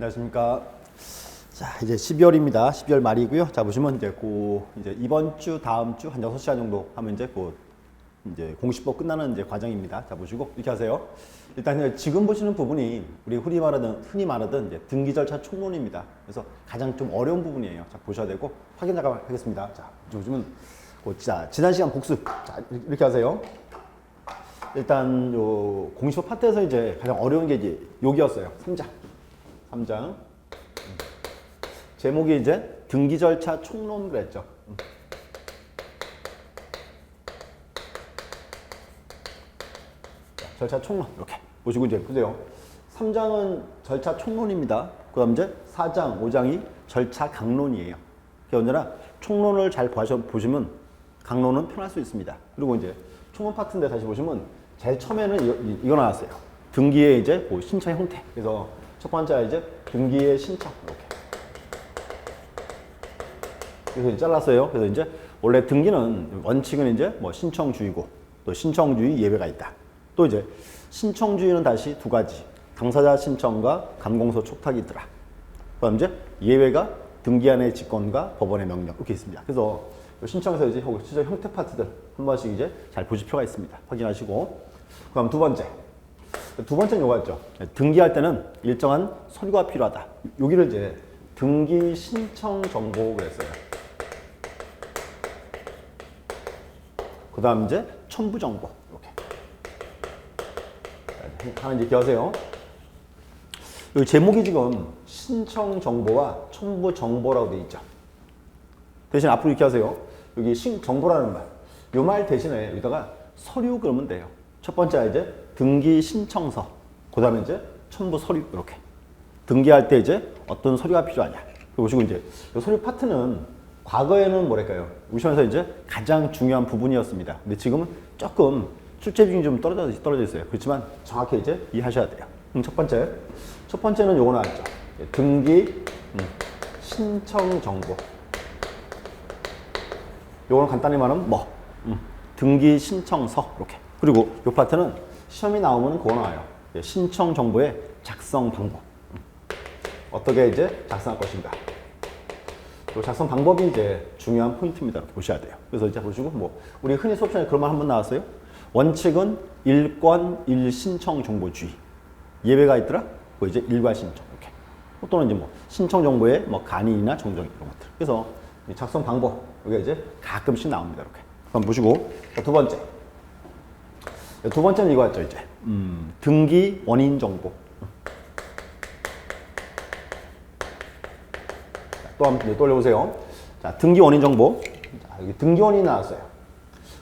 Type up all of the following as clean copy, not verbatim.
안녕하십니까. 자, 이제 12월입니다. 12월 말이고요. 자, 보시면 이제 이번 주, 다음 주 한 6시간 정도 하면 이제 공시법 끝나는 이제 과정입니다. 자, 보시고 이렇게 하세요. 일단 지금 보시는 부분이 우리 흔히 말하던 이제 등기 절차 총론입니다. 그래서 가장 좀 어려운 부분이에요. 자, 보셔야 되고 확인 잠깐 하겠습니다. 자, 보시면 자, 지난 시간 복습. 자, 이렇게 하세요. 일단 요 공시법 파트에서 이제 가장 어려운 게 이제 여기였어요. 3장. 제목이 이제 등기 절차 총론 그랬죠. 절차 총론 이렇게 보시고 이제 보세요. 3장은 절차 총론입니다. 그다음 이제 4장, 5장이 절차 강론이에요. 그게 언제나 총론을 잘 보시면 강론은 편할 수 있습니다. 그리고 이제 총론 파트인데 다시 보시면 제일 처음에는 이거 나왔어요. 등기의 이제 신청의 형태. 그래서 첫 번째가 이제 등기의 신청 이렇게. 그래서 잘랐어요. 그래서 이제 원래 등기는 원칙은 이제 뭐 신청주의고 또 신청주의 예외가 있다. 또 이제 신청주의는 다시 두 가지. 당사자 신청과 감공서 촉탁이 있더라. 그다음 이제 예외가 등기안의 직권과 법원의 명령 이렇게 있습니다. 그래서 신청에서 이제 실제 형태 파트들 한 번씩 이제 잘 보실 필요가 있습니다. 확인하시고. 그럼 두 번째는 요거였죠. 등기할 때는 일정한 서류가 필요하다. 여기를 이제 등기 신청 정보 그랬어요. 그 다음 이제 첨부 정보 이렇게 하나 이제 기억하세요. 여기 제목이 지금 신청 정보와 첨부 정보라고 되어 있죠. 대신 앞으로 이렇게 하세요. 여기 정보라는 말, 요 말 대신에 여기다가 서류 그러면 돼요. 첫 번째가 이제 등기 신청서, 그 다음에 이제 첨부 서류 이렇게. 등기할 때 이제 어떤 서류가 필요하냐. 보시고 이제 이 서류 파트는 과거에는 뭐랄까요? 우리 시험에서 이제 가장 중요한 부분이었습니다. 근데 지금은 조금 출제 비중이 좀 떨어져 있어요. 그렇지만 정확히 이제 이해하셔야 돼요. 첫 번째는 요거 나왔죠. 등기 신청 정보. 요거는 간단히 말하면 등기 신청서 이렇게. 그리고 요 파트는 시험이 나오면 그거 나와요. 신청 정보의 작성 방법. 어떻게 이제 작성할 것인가. 요 작성 방법이 이제 중요한 포인트입니다. 보셔야 돼요. 그래서 이제 보시고 우리 흔히 수업 시간에 그런 말 한번 나왔어요. 원칙은 일권 일신청 정보주의. 예외가 있더라. 그거 이제 일괄 신청 이렇게. 또는 이제 신청 정보의 간이나 정정 이런 것들. 그래서 작성 방법 이게 이제 가끔씩 나옵니다. 이렇게. 한번 보시고 두 번째는 이거였죠. 이제 등기 원인 정보. 또 한번 떠올려보세요. 자, 등기 원인 정보. 자, 여기 등기 원인이 나왔어요.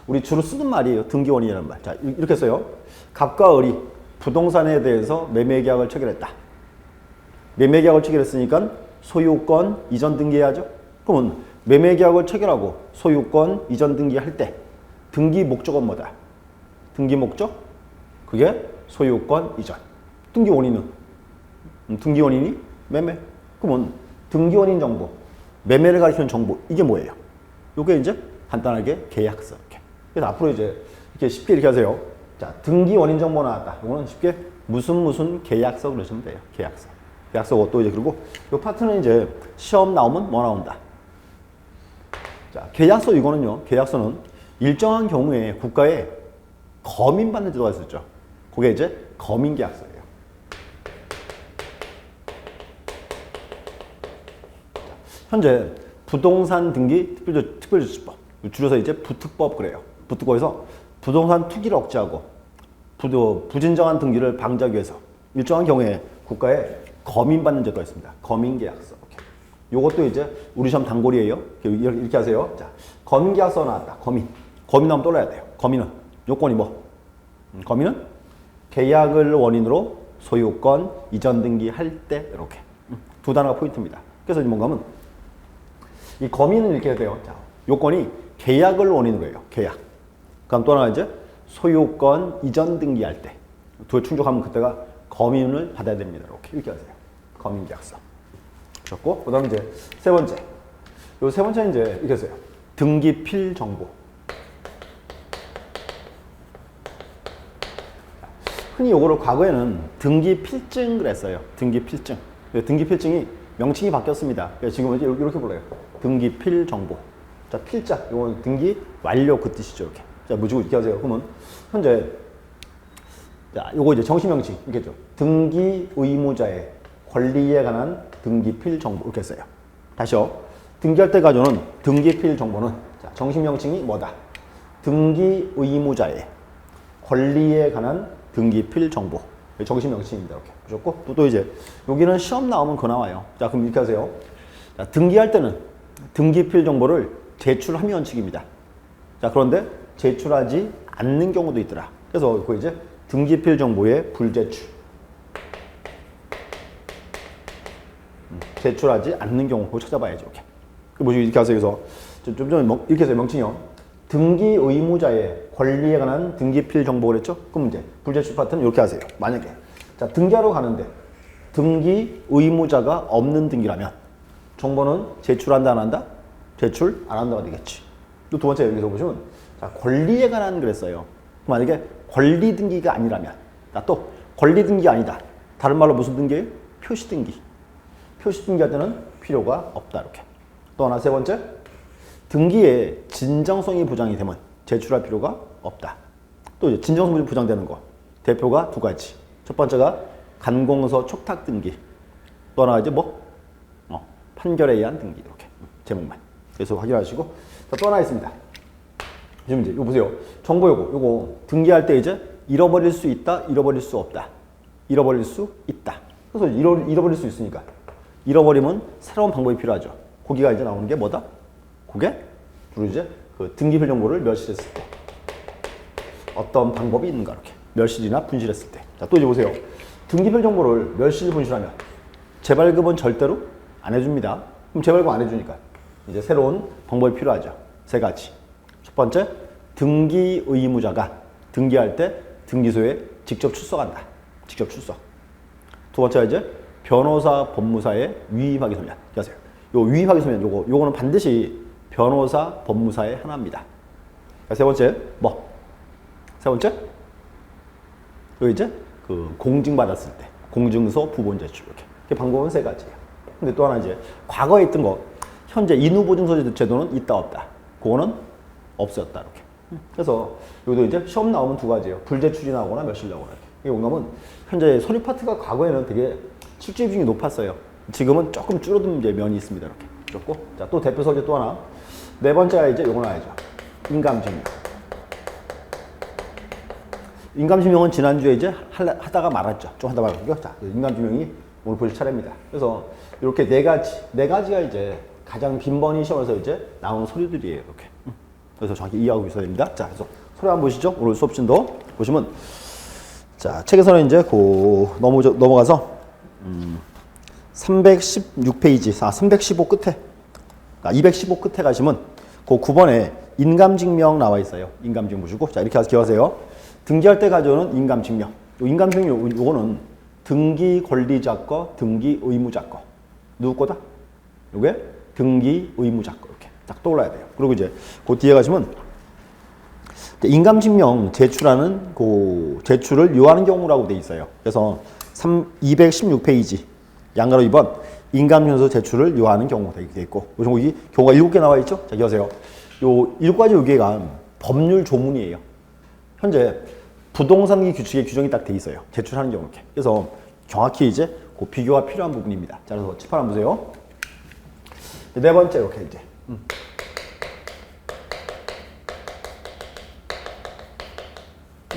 우리 주로 쓰는 말이에요. 등기 원인이라는 말. 자, 이렇게 써요. 갑과 을이 부동산에 대해서 매매 계약을 체결했다. 매매 계약을 체결했으니까 소유권 이전 등기해야죠. 그러면 매매 계약을 체결하고 소유권 이전 등기할 때 등기 목적은 뭐다? 등기 목적? 그게 소유권 이전. 등기 원인은? 등기 원인이 매매. 그러면 등기 원인 정보, 매매를 가리키는 정보, 이게 뭐예요? 이게 이제 간단하게 계약서. 이렇게. 그래서 앞으로 이제 이렇게 쉽게 이렇게 하세요. 자, 등기 원인 정보 나왔다. 이거는 쉽게 무슨 계약서 그러시면 돼요. 계약서. 계약서고 또 이제 그리고 이 파트는 이제 시험 나오면 뭐 나온다? 자, 계약서 이거는요. 계약서는 일정한 경우에 국가에 검인받는 제도가 있었죠. 그게 이제 검인계약서예요. 현재 부동산 등기 특별조치법, 줄여서 이제 부특법 그래요. 부특법에서 부동산 투기를 억제하고 부진정한 등기를 방지하기 위해서 일정한 경우에 국가에 검인받는 제도가 있습니다. 검인계약서. 요것도 이제 우리 시험 단골이에요. 이렇게 하세요. 자, 검인계약서 나왔다. 검인 나오면 떠올려야 돼요. 검인은 요건이 뭐? 검인은 계약을 원인으로 소유권 이전 등기할 때 이렇게 두 단어가 포인트입니다. 그래서 뭔가 하면 이 검인은 이렇게 해야 돼요. 자, 요건이 계약을 원인으로 해요. 계약. 그럼 또 하나 이제 소유권 이전 등기할 때 두에 충족하면 그때가 검인을 받아야 됩니다. 이렇게 하세요. 검인계약서. 그렇고 그다음에 이제 세 번째. 요 세 번째는 이제 이렇게 했어요. 등기필 정보. 흔히 요거를 과거에는 등기필증 그랬어요. 등기필증. 등기필증이 명칭이 바뀌었습니다. 지금은 이제 이렇게 불러요. 등기필 정보. 자, 필자. 이건 등기 완료 그 뜻이죠. 이렇게. 자, 무지고 이렇게 하세요. 그러면 현재 자, 요거 이제 정식 명칭 있겠죠. 등기 의무자의 권리에 관한 등기필 정보 이렇게 써요. 다시요. 등기할 때 가져오는 등기필 정보는 자, 정식 명칭이 뭐다? 등기 의무자의 권리에 관한 등기필 정보. 정식 명칭입니다. 이렇게 보셨고 또 이제 여기는 시험 나오면 그 나와요. 자, 그럼 이렇게 하세요. 자, 등기할 때는 등기필 정보를 제출하면 원칙입니다. 자, 그런데 제출하지 않는 경우도 있더라. 그래서 그 이제 등기필 정보의 불제출. 제출하지 않는 경우 그거 찾아봐야죠. 이렇게. 뭐지 이렇게 하세요. 그래서 좀 이렇게 해서 명칭이요. 등기 의무자의 권리에 관한 등기필 정보 그랬죠? 그럼 이제 불제출 파트는 이렇게 하세요. 만약에 자, 등기하러 가는데 등기 의무자가 없는 등기라면 정보는 제출한다 안 한다? 제출 안 한다가 되겠지. 또 두 번째 여기서 보시면 자, 권리에 관한 그랬어요. 만약에 권리 등기가 아니라면 또 권리 등기 아니다. 다른 말로 무슨 등기예요? 표시 등기. 표시 등기할 때는 필요가 없다. 이렇게. 또 하나 세 번째 등기에 진정성이 보장이 되면 제출할 필요가 없다. 또 이제 진정성이 보장되는 거 대표가 두 가지. 첫 번째가 간공서 촉탁 등기. 또 하나가 이제 판결에 의한 등기. 이렇게 제목만. 그래서 확인하시고 또 하나 있습니다. 지금 이제 이거 보세요. 정보 요거 등기할 때 이제 잃어버릴 수 있다, 잃어버릴 수 없다. 잃어버릴 수 있다. 그래서 잃어버릴 수 있으니까 잃어버리면 새로운 방법이 필요하죠. 거기가 이제 나오는 게 뭐다? 그게 주로 이제 그 등기필 정보를 멸실했을 때 어떤 방법이 있는가 이렇게 멸실이나 분실했을 때. 자, 또 이제 보세요. 등기필 정보를 멸실 분실하면 재발급은 절대로 안 해줍니다. 그럼 재발급 안 해주니까 이제 새로운 방법이 필요하죠. 세 가지. 첫 번째, 등기 의무자가 등기할 때 등기소에 직접 출석한다. 직접 출석. 두 번째가 이제 변호사, 법무사의 위임하기 서면. 기하세요. 요 위임하기 서면 요거는 반드시 변호사, 법무사의 하나입니다. 세 번째 세 번째 요 이제 그 공증받았을 때 공증서 부본 제출 이렇게 방법은 세 가지예요. 근데 또 하나 이제 과거에 있던 거 현재 인후보증서 제도는 있다 없다. 그거는 없었다 이렇게. 그래서 여기도 이제 시험 나오면 두 가지예요. 불제출이 나오거나 멸실 나오거나 이렇게. 이게 뭔가면 현재 서류 파트가 과거에는 되게 출제 비중이 높았어요. 지금은 조금 줄어든 이제 면이 있습니다. 이렇게 좋고. 자, 또 대표 서류 또 하나. 네 번째가 이제 요거 나와야죠. 인감증명. 인감증명은 지난주에 이제 하다가 말았죠. 좀 하다 말았고요. 자, 인감증명이 오늘 보실 차례입니다. 그래서 이렇게 네 가지가 이제 가장 빈번히 시험에서 이제 나오는 서류들이에요. 이렇게. 그래서 정확히 이해하고 있어야 됩니다. 자, 그래서 서류 한번 보시죠. 오늘 수업진도 보시면 자, 책에서는 이제 넘어가서 316페이지, 315 끝에 215 끝에 가시면 그 9번에 인감증명 나와 있어요. 인감증명 보시고 자, 이렇게 기억하세요. 등기할 때 가져오는 인감증명. 인감증명 요거는 등기 권리자 거, 등기 의무자 거. 누구 거다? 요게 등기 의무자 거. 이렇게 딱 떠올라야 돼요. 그리고 이제 그 뒤에 가시면 인감증명 제출하는 그 제출을 요하는 경우라고 돼 있어요. 그래서 216페이지 양가로 2번 인감증명서 제출을 요하는 경우 돼 있고 여기 경우가 7개 나와 있죠. 자, 기억하세요. 요 7가지 요기가 법률 조문이에요. 현재 부동산 규칙의 규정이 딱 돼 있어요. 제출하는 경우 이렇게. 그래서 정확히 이제 그 비교가 필요한 부분입니다. 자, 그래서 칠판 한번 보세요. 네 번째 이렇게 이제.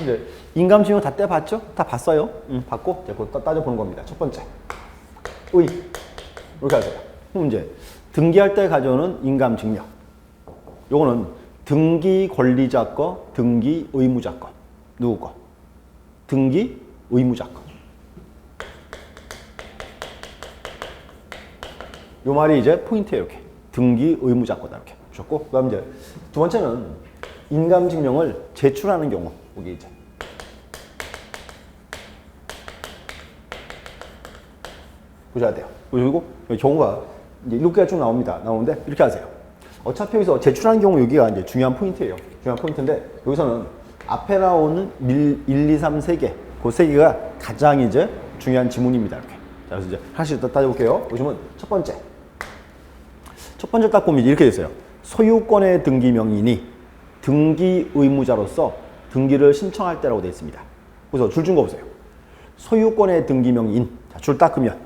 이제 인감증명 다 떼봤죠? 다 봤어요. 봤고 이제 그거 따져보는 겁니다. 첫 번째. 이렇게 하세요. 그럼 이제 등기할 때 가져오는 인감증명. 요거는 등기 권리자 거, 등기 의무자 거. 누구 거? 등기 의무자 거. 요 말이 이제 포인트예요. 이렇게. 등기 의무자 거다. 이렇게 보셨고. 그 다음 이제 두 번째는 인감증명을 제출하는 경우. 여기 이제. 보셔야 돼요. 그리고 경우가 이제 7개가 쭉 나오는데 이렇게 하세요. 어차피 여기서 제출하는 경우 여기가 이제 중요한 포인트예요. 중요한 포인트인데 여기서는 앞에 나오는 1, 2, 3, 3개. 그 3개가 가장 이제 중요한 지문입니다. 이렇게. 자, 자, 그래서 이제 하나씩 더 따져볼게요. 보시면 첫 번째 딱 보면 이렇게 돼 있어요. 소유권의 등기 명인이 등기 의무자로서 등기를 신청할 때라고 되어 있습니다. 그래서 줄 준 거 보세요. 소유권의 등기 명인. 자, 줄 닦으면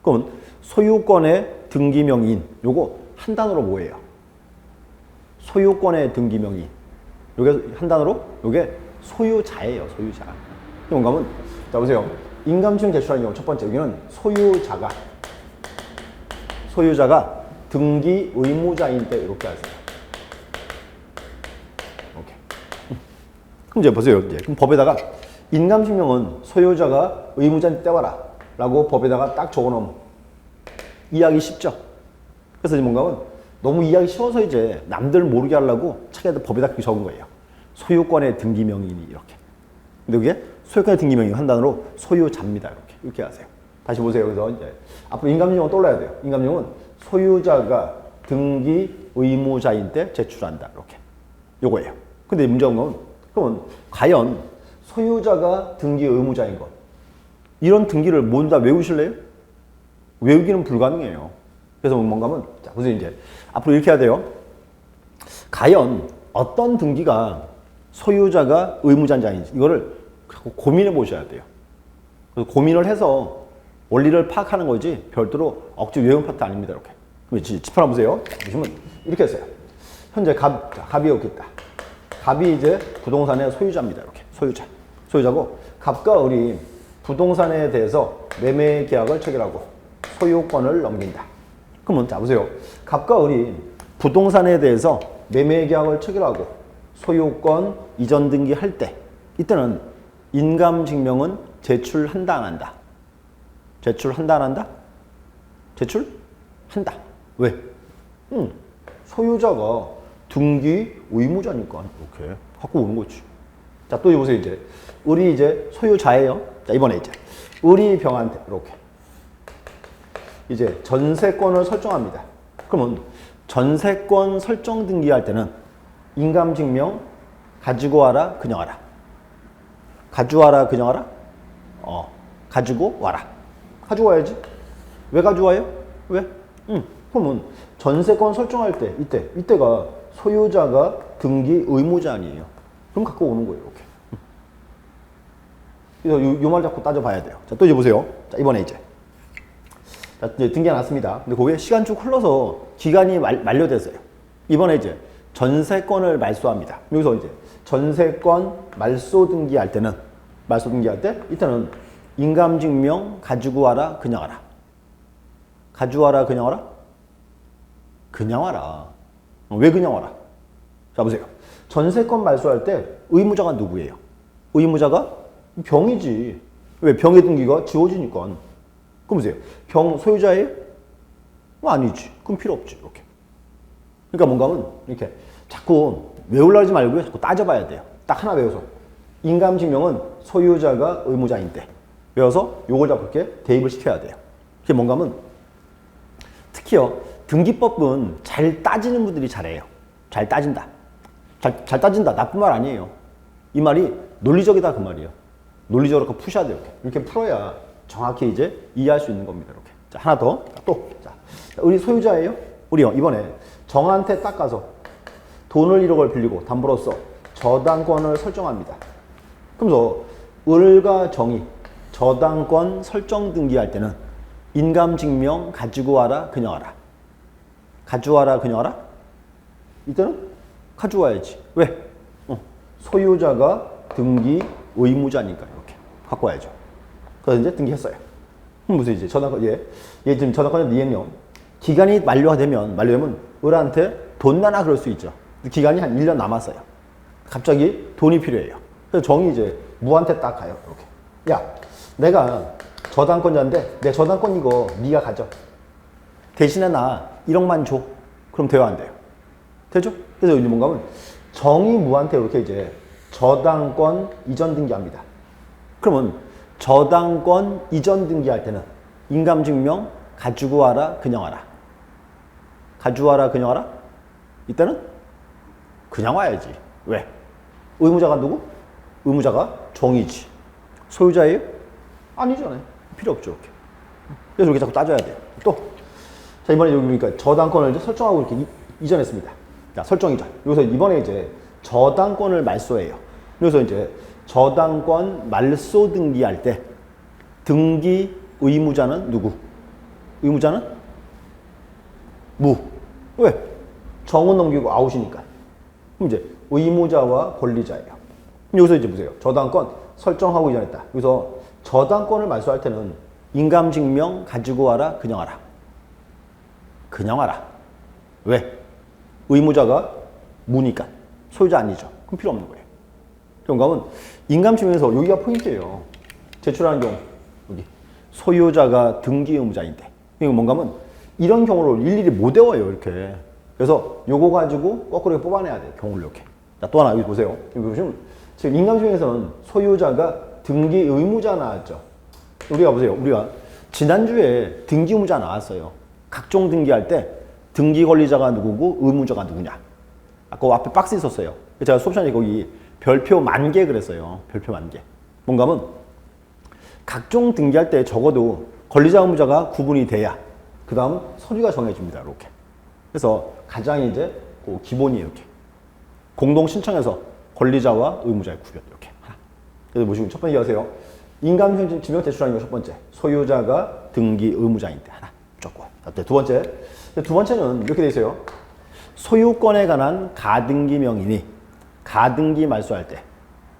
그러면 소유권의 등기 명인 요거 한 단어로 뭐예요? 소유권의 등기 명인. 요게 한 단어로 요게 소유자예요. 소유자. 뭔가 하면 자 보세요. 인감증 제출하는 경우 첫 번째 여기는 소유자가 등기 의무자인 때 이렇게 하세요. 이렇게. 그럼 이제 보세요. 이제 그럼 법에다가 인감증명은 소유자가 의무자인 때 와라 라고 법에다가 딱 적어놓으면 이해하기 쉽죠. 그래서 이제 뭔가 하면 너무 이해하기 쉬워서 이제 남들 모르게 하려고 책에다 법에다 그렇게 적은 거예요. 소유권의 등기 명인이 이렇게. 근데 그게 소유권의 등기 명인 한 단어로 소유자입니다. 이렇게 하세요. 다시 보세요. 그래서 이제 앞으로 인감증명은 떠올라야 돼요. 인감증명은 소유자가 등기 의무자인 때 제출한다. 이렇게. 요거예요. 근데 문제가 건 그러면 과연 소유자가 등기 의무자인 것 이런 등기를 모두 다 외우실래요? 외우기는 불가능해요. 그래서 뭔가 하면 자, 보세요. 이제 앞으로 이렇게 해야 돼요. 과연 어떤 등기가 소유자가 의무자인지 아닌지 이거를 고민해 보셔야 돼요. 그래서 고민을 해서 원리를 파악하는 거지 별도로 억지 외운 파트 아닙니다. 이렇게. 그럼 집 하나 보세요. 보시면 이렇게 했어요. 현재 갑이 여기 있다. 갑이 이제 부동산의 소유자입니다. 이렇게 소유자고 갑과 을이 부동산에 대해서 매매 계약을 체결하고 소유권을 넘긴다. 그러면 자 보세요. 갑과 을이 부동산에 대해서 매매 계약을 체결하고 소유권 이전 등기할 때 이때는 인감증명은 제출한다 안 한다? 제출한다 안 한다? 제출한다. 왜? 소유자가 등기 의무자니까 이렇게 갖고 오는 거지. 자, 또 보세요. 이제 을이 이제 소유자예요. 자, 이번에 이제 을이 병한테 이렇게 이제 전세권을 설정합니다. 그러면 전세권 설정 등기할 때는 인감증명 가지고 와라, 그냥 와라. 가져와라, 그냥 와라? 가지고 와라. 가지고 와야지. 왜 가져와요? 왜? 그러면 전세권 설정할 때 이때가 소유자가 등기 의무자 아니에요. 그럼 갖고 오는 거예요. 이렇게. 그래서 요 말 잡고 따져봐야 돼요. 자, 또 이제 보세요. 자, 이번에 이제. 자, 이제 등기가 났습니다. 근데 그게 시간 쭉 흘러서 기간이 만료됐어요. 이번에 이제 전세권을 말소합니다. 여기서 이제 전세권 말소 등기할 때 이때는 인감증명 가지고 와라, 그냥 와라. 가져와라, 그냥 와라? 그냥 와라. 왜 그냥 와라? 자, 보세요. 전세권 말소할 때 의무자가 누구예요? 의무자가 병이지. 왜? 병의 등기가 지워지니까. 그럼 보세요. 병 소유자예요? 아니지. 그럼 필요 없지. 이렇게. 그러니까 뭔가 하면 이렇게 자꾸 외우려 하지 말고요. 자꾸 따져봐야 돼요. 딱 하나 외워서. 인감증명은 소유자가 의무자인데. 외워서 요걸 자꾸 이렇게 대입을 시켜야 돼요. 그게 뭔가 하면 특히요. 등기법은 잘 따지는 분들이 잘해요. 잘 따진다. 잘 따진다. 나쁜 말 아니에요. 이 말이 논리적이다 그 말이에요. 논리적으로 푸셔야 돼요. 이렇게 풀어야 정확히 이제 이해할 수 있는 겁니다. 이렇게. 자, 하나 더. 또. 자, 우리 소유자예요? 우리요. 이번에 정한테 딱 가서 돈을 1억을 빌리고 담보로서 저당권을 설정합니다. 그러면서 을과 정이 저당권 설정 등기할 때는 인감증명 가지고 와라, 그냥 와라. 가져와라, 그냥 와라? 이때는 가져와야지. 왜? 소유자가 등기 의무자니까 이렇게 갖고 와야죠. 그래서 이제 등기했어요. 무슨 이제 저당권, 얘 지금 저당권을 이행령 기간이 만료되면 을한테 돈 나나 그럴 수 있죠. 기간이 한 1년 남았어요. 갑자기 돈이 필요해요. 그래서 정이 이제 무한테 딱 가요. 이렇게. 야, 내가 저당권자인데 내 저당권 이거 네가 가져. 대신에 나 1억만 줘. 그럼 돼요, 안 돼요? 되죠? 그래서 이제 뭔가 하면 정이 무한테 이렇게 이제 저당권 이전 등기합니다. 그러면 저당권 이전 등기할 때는 인감증명 가지고 와라, 그냥 와라. 가져와라, 그냥 와라? 이때는 그냥 와야지. 왜? 의무자가 누구? 의무자가 정이지. 소유자예요? 아니잖아요. 필요 없죠. 이렇게. 그래서 이렇게 자꾸 따져야 돼요. 또, 자, 이번에 여기 보니까 저당권을 이제 설정하고 이렇게 이전했습니다. 자, 설정 이전. 여기서 이번에 이제 저당권을 말소해요. 그래서 이제 저당권 말소 등기할 때 등기 의무자는 누구? 의무자는? 무. 왜? 정은 넘기고 아웃이니까. 그럼 이제 의무자와 권리자예요. 그럼 여기서 이제 보세요. 저당권 설정하고 이전했다. 여기서 저당권을 말소할 때는 인감증명 가지고 와라, 그냥 와라. 그냥 와라. 왜? 의무자가 무니까. 소유자 아니죠. 그럼 필요 없는 거예요. 그런가 인감증명에서 여기가 포인트예요. 제출하는 경우 여기 소유자가 등기 의무자인데 이거 뭔가 하면 이런 경우를 일일이 못 외워요 이렇게. 그래서 요거 가지고 거꾸로 이렇게 뽑아내야 돼요 경우를 이렇게. 자, 또 하나 여기 보세요. 여기 보시면 지금 인감증명에서는 소유자가 등기 의무자 나왔죠. 우리가 보세요. 우리가 지난주에 등기 의무자 나왔어요. 각종 등기할 때 등기 권리자가 누구고 의무자가 누구냐. 아까 앞에 박스 있었어요. 제가 수업 시간에 거기 별표 10,000개 그랬어요. 별표 10,000개. 뭔가 하면 각종 등기할 때 적어도 권리자 의무자가 구분이 돼야 그 다음 서류가 정해집니다. 이렇게. 그래서 가장 이제 그 기본이 이렇게. 공동 신청해서 권리자와 의무자의 구별 이렇게. 그래서 보시고 첫 번째 하세요. 인감증명 제출하는 거 첫 번째. 소유자가 등기 의무자인데 하나 무조건. 두 번째. 두 번째는 이렇게 돼 있어요. 소유권에 관한 가등기 명인이 가등기 말소할 때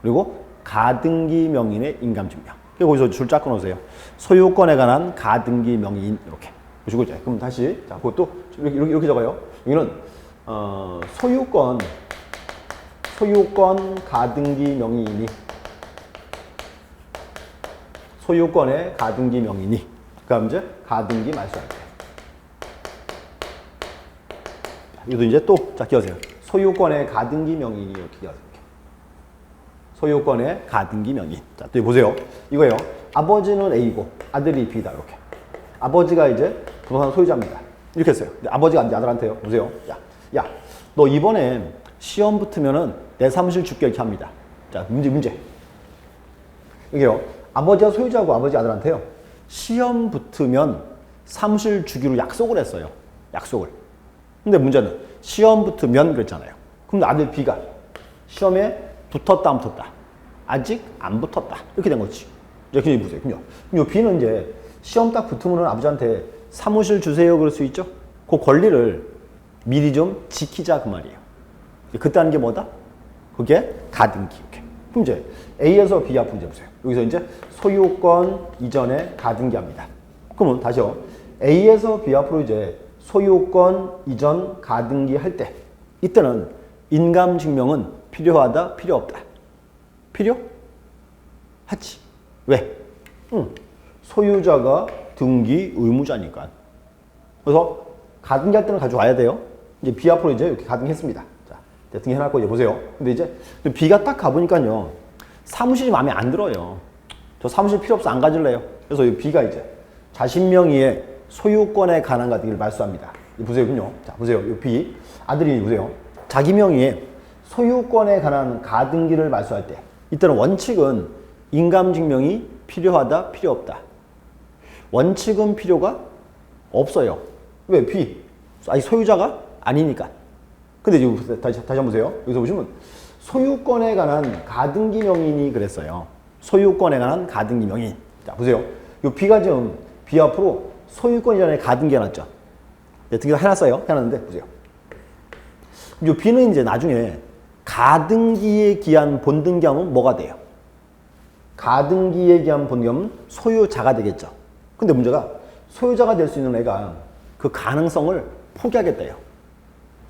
그리고 가등기 명인의 인감증명. 거기서 줄 쫙 끊어주세요. 소유권에 관한 가등기 명인 이렇게 보시고 이제 그럼 다시 자 그것도 이렇게 적어요. 여기는 소유권 가등기 명인이 소유권의 가등기 명인이 그다음 이제 가등기 말소할 때. 이것도 이제 또 자 기억하세요. 소유권의 가등기 명인이 이렇게 기억하세요. 소유권의 가등기 명인. 자, 또 보세요. 이거예요. 아버지는 A고 아들이 B다. 이렇게. 아버지가 이제 부동산 소유자입니다. 이렇게 했어요. 근데 아버지가 이제 아들한테요. 보세요. 야, 너 이번에 시험 붙으면은 내 사무실 줄게 이렇게 합니다. 자, 문제. 이게요. 아버지가 소유자고 아버지 아들한테요. 시험 붙으면 사무실 주기로 약속을 했어요. 약속을. 근데 문제는 시험 붙으면 그랬잖아요. 그럼 아들 B가 시험에 붙었다 안 붙었다? 아직 안 붙었다. 이렇게 된 거지. 이제 그냥 보세요. 그럼 B는 이제 시험 딱 붙으면 아버지한테 사무실 주세요 그럴 수 있죠? 그 권리를 미리 좀 지키자 그 말이에요. 그때 하는 게 뭐다? 그게 가등기. 이렇게. 그럼 이제 A에서 B 앞으로 이제 보세요. 여기서 이제 소유권 이전에 가등기 합니다. 그러면 다시요. A에서 B 앞으로 이제 소유권 이전 가등기 할 때 이때는 인감증명은 필요하다, 필요 없다? 필요? 하지. 왜? 소유자가 등기 의무자니까. 그래서 가등기 할 때는 가져와야 돼요. 이제 B 앞으로 이제 이렇게 가등했습니다. 자, 등기 해놨고 이제 보세요. 근데 이제 B가 딱 가보니까요. 사무실이 마음에 안 들어요. 저 사무실 필요 없어 안 가질래요. 그래서 B가 이제 자신 명의의 소유권에 관한 가등기를 말소합니다. 보세요. 자, 보세요. 이 B. 아들이 보세요. 자기 명의의 소유권에 관한 가등기를 말소할 때 이때는 원칙은 인감증명이 필요하다, 필요 없다. 원칙은 필요가 없어요. 왜? B. 아니 소유자가 아니니까. 근데 지금 다시 한번 보세요. 여기서 보시면 소유권에 관한 가등기 명인이 그랬어요. 소유권에 관한 가등기 명인. 자, 보세요. 이 B가 지금 B 앞으로 소유권 이전에 가등기 해놨죠. 등기 해놨어요. 해놨는데 보세요. 이 B는 이제 나중에 가등기에 기한 본등기하면 뭐가 돼요? 가등기에 기한 본등기하면 소유자가 되겠죠. 근데 문제가 소유자가 될 수 있는 애가 그 가능성을 포기하겠대요.